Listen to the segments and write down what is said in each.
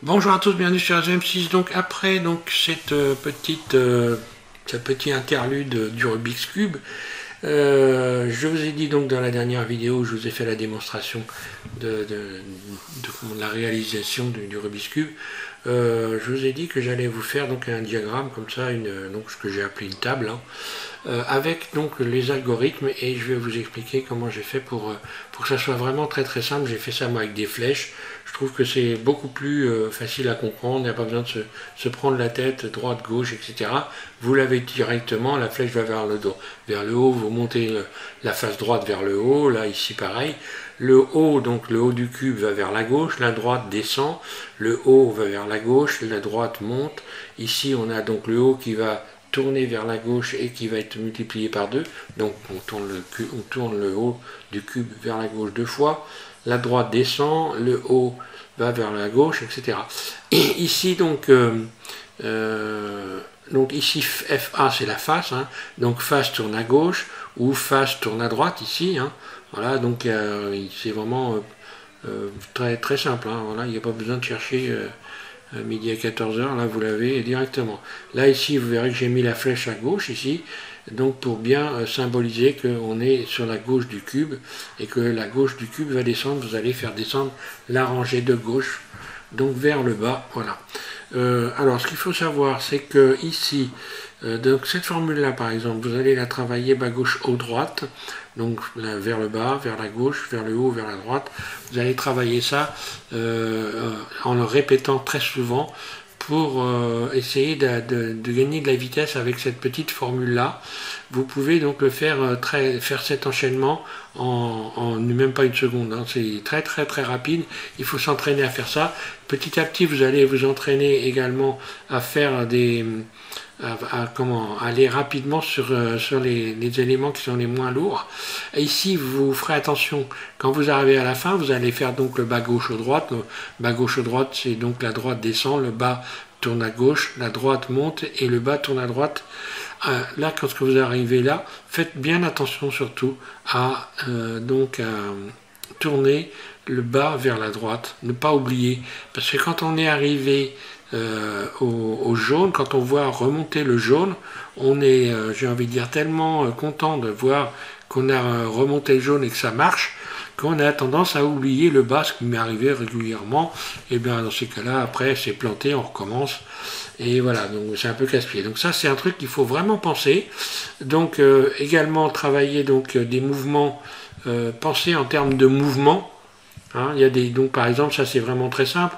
Bonjour à tous, bienvenue sur M6. Donc après cette ce petit interlude du Rubik's Cube, je vous ai dit donc dans la dernière vidéo où je vous ai fait la démonstration de la réalisation du Rubik's Cube, je vous ai dit que j'allais vous faire donc un diagramme comme ça, donc ce que j'ai appelé une table, hein, avec donc les algorithmes, et je vais vous expliquer comment j'ai fait pour que ça soit vraiment très très simple. J'ai fait ça moi avec des flèches. Je trouve que c'est beaucoup plus facile à comprendre, il n'y a pas besoin de se prendre la tête droite, gauche, etc. Vous l'avez directement, la flèche va vers le haut, vous montez la face droite vers le haut, là ici pareil. Le haut, donc le haut du cube va vers la gauche, la droite descend, le haut va vers la gauche, la droite monte. Ici on a donc le haut qui va tourner vers la gauche et qui va être multiplié par 2. Donc on tourne le haut du cube vers la gauche 2 fois. La droite descend, le haut va vers la gauche, etc. Et ici donc ici FA c'est la face, hein, donc face tourne à gauche ou face tourne à droite ici, hein, voilà, donc c'est vraiment très très simple, hein, voilà, il n'y a pas besoin de chercher midi à 14h, là vous l'avez directement. Là ici vous verrez que j'ai mis la flèche à gauche ici, donc pour bien symboliser qu'on est sur la gauche du cube et que la gauche du cube va descendre, vous allez faire descendre la rangée de gauche, donc vers le bas, voilà. Alors ce qu'il faut savoir c'est que ici, donc cette formule là par exemple, vous allez la travailler bas gauche haut droite, donc là, vers le bas, vers la gauche, vers le haut, vers la droite. Vous allez travailler ça en le répétant très souvent pour essayer de gagner de la vitesse avec cette petite formule là. Vous pouvez donc le faire faire cet enchaînement en même pas une seconde, hein. C'est très très très rapide, il faut s'entraîner à faire ça. Petit à petit vous allez vous entraîner également à faire aller rapidement sur les éléments qui sont les moins lourds. Et ici, vous ferez attention, quand vous arrivez à la fin, vous allez faire donc le bas gauche au droite. Le bas gauche au droite, c'est donc la droite descend, le bas tourne à gauche, la droite monte et le bas tourne à droite. Là, quand vous arrivez là, faites bien attention surtout à tourner le bas vers la droite, ne pas oublier, parce que quand on est arrivé au jaune, quand on voit remonter le jaune, on est, j'ai envie de dire, tellement content de voir qu'on a remonté le jaune et que ça marche, qu'on a tendance à oublier le bas, ce qui m'est arrivé régulièrement. Et bien dans ces cas-là, après c'est planté, on recommence. Et voilà, donc c'est un peu casse-pied. Donc ça c'est un truc qu'il faut vraiment penser. Donc également travailler donc des mouvements, penser en termes de mouvements. Hein, il y a donc par exemple, ça c'est vraiment très simple.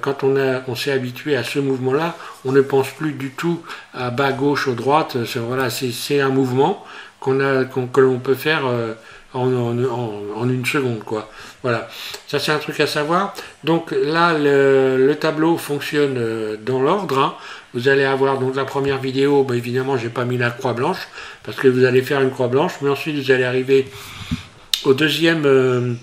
Quand on s'est habitué à ce mouvement-là, on ne pense plus du tout à bas, gauche ou droite. Voilà, c'est un mouvement que l'on peut faire en une seconde, quoi. Voilà, ça c'est un truc à savoir. Donc là, le tableau fonctionne dans l'ordre, hein. Vous allez avoir donc la première vidéo, ben, évidemment j'ai pas mis la croix blanche, parce que vous allez faire une croix blanche, mais ensuite vous allez arriver au deuxième...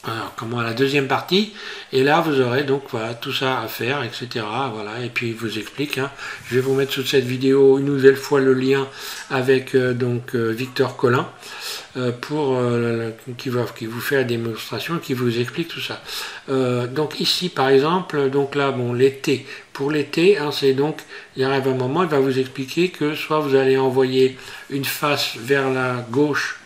alors, à la deuxième partie, et là vous aurez donc voilà tout ça à faire, etc. Voilà, et puis il vous explique, hein. Je vais vous mettre sous cette vidéo une nouvelle fois le lien avec Victor Collin qui vous fait la démonstration, qui vous explique tout ça. Donc ici par exemple, donc là bon l'été, pour l'été, hein, c'est donc il arrive un moment, il va vous expliquer que soit vous allez envoyer une face vers la gauche.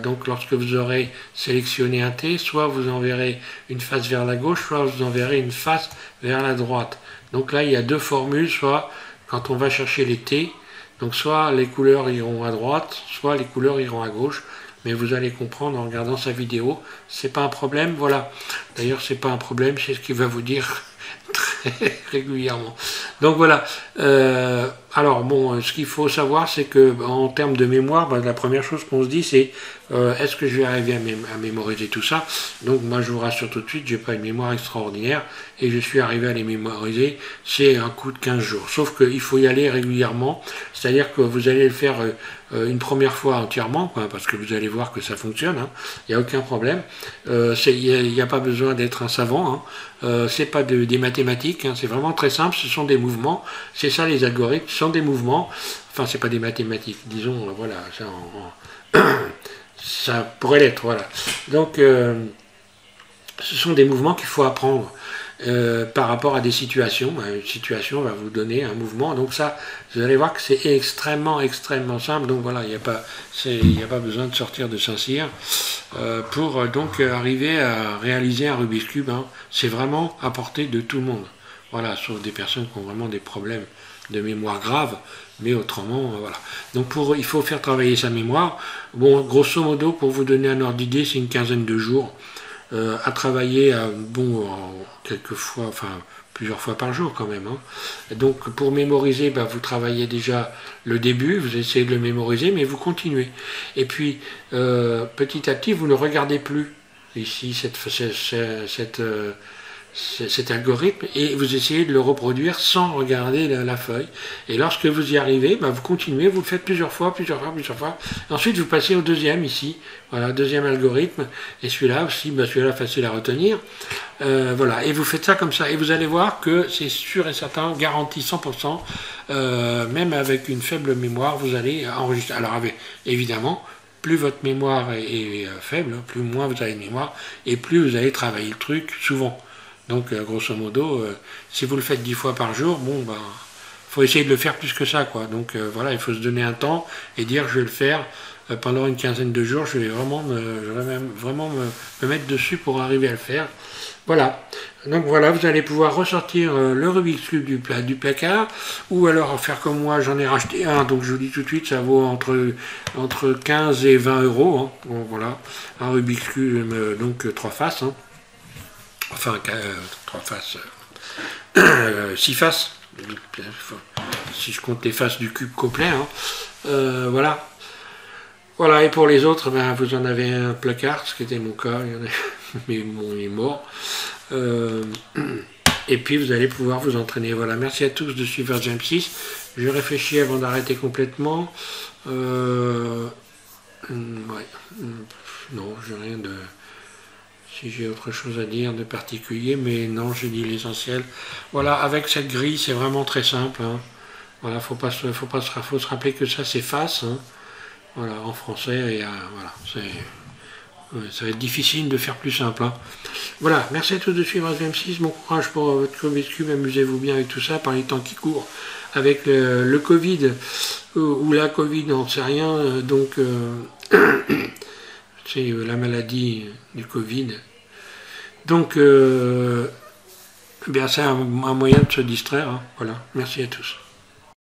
Donc lorsque vous aurez sélectionné un T, soit vous enverrez une face vers la gauche, soit vous enverrez une face vers la droite. Donc là il y a deux formules, soit quand on va chercher les T, donc soit les couleurs iront à droite, soit les couleurs iront à gauche, mais vous allez comprendre en regardant sa vidéo, c'est pas un problème, voilà. D'ailleurs c'est pas un problème, c'est ce qu'il va vous dire très régulièrement. Donc voilà. Alors bon, ce qu'il faut savoir, c'est que en termes de mémoire, la première chose qu'on se dit, c'est est-ce que je vais arriver à mémoriser tout ça? Donc moi, je vous rassure tout de suite, j'ai pas une mémoire extraordinaire et je suis arrivé à les mémoriser. C'est un coup de 15 jours. Sauf qu'il faut y aller régulièrement, c'est-à-dire que vous allez le faire une première fois entièrement, quoi, parce que vous allez voir que ça fonctionne. Hein. Il n'y a aucun problème. Il n'y a pas besoin d'être un savant. Hein. C'est pas des mathématiques. Hein. C'est vraiment très simple. Ce sont des mouvements. C'est ça les algorithmes. Ce sont des mouvements. Enfin, c'est pas des mathématiques. Disons, voilà, ça pourrait l'être. Voilà. Donc Ce sont des mouvements qu'il faut apprendre par rapport à des situations. Une situation va vous donner un mouvement. Donc ça, vous allez voir que c'est extrêmement, extrêmement simple. Donc voilà, il n'y a pas besoin de sortir de Saint-Cyr pour donc arriver à réaliser un Rubik's Cube. Hein. C'est vraiment à portée de tout le monde. Voilà, sauf des personnes qui ont vraiment des problèmes de mémoire graves. Mais autrement, voilà. Donc il faut faire travailler sa mémoire. Bon, grosso modo, pour vous donner un ordre d'idée, c'est une quinzaine de jours. À travailler quelquefois, enfin plusieurs fois par jour quand même. Hein. Donc pour mémoriser, vous travaillez déjà le début, vous essayez de le mémoriser, mais vous continuez. Et puis petit à petit, vous ne regardez plus ici cet algorithme et vous essayez de le reproduire sans regarder la feuille. Et lorsque vous y arrivez, vous continuez, vous le faites plusieurs fois. Ensuite, vous passez au deuxième ici. Voilà, deuxième algorithme. Et celui-là aussi, celui-là facile à retenir. Voilà, et vous faites ça comme ça. Et vous allez voir que c'est sûr et certain, garanti 100%, même avec une faible mémoire, vous allez enregistrer. Alors évidemment, plus votre mémoire est faible, plus moins vous avez de mémoire, et plus vous allez travailler le truc souvent. Donc, grosso modo, si vous le faites 10 fois par jour, faut essayer de le faire plus que ça, quoi. Donc, voilà, il faut se donner un temps et dire, je vais le faire pendant une quinzaine de jours, je vais vraiment me mettre dessus pour arriver à le faire. Voilà. Donc, voilà, vous allez pouvoir ressortir le Rubik's Cube du placard, ou alors faire comme moi, j'en ai racheté un, donc je vous dis tout de suite, ça vaut entre 15 et 20 euros. Hein. Bon, voilà, un Rubik's Cube, donc 3 faces. Hein. Enfin, 3 faces, 6 faces, si je compte les faces du cube complet, hein. Voilà. Voilà, et pour les autres, vous en avez un placard, ce qui était mon cas, mais bon, il est mort. Et puis vous allez pouvoir vous entraîner. Voilà, merci à tous de suivre James 6. Je réfléchis avant d'arrêter complètement. Ouais. Non, j'ai rien de... Si j'ai autre chose à dire de particulier, mais non, j'ai dit l'essentiel. Voilà, avec cette grille, c'est vraiment très simple. Hein. Voilà, faut se rappeler que ça, c'est face. Hein. Voilà, en français, et voilà, ça va être difficile de faire plus simple. Hein. Voilà, merci à tous de suivre SM6. Bon courage pour votre Rubik's Cube. Amusez-vous bien avec tout ça par les temps qui courent. Avec le Covid ou la Covid, on ne sait rien. Donc, c'est la maladie du Covid. Donc, c'est un moyen de se distraire. Hein. Voilà, merci à tous.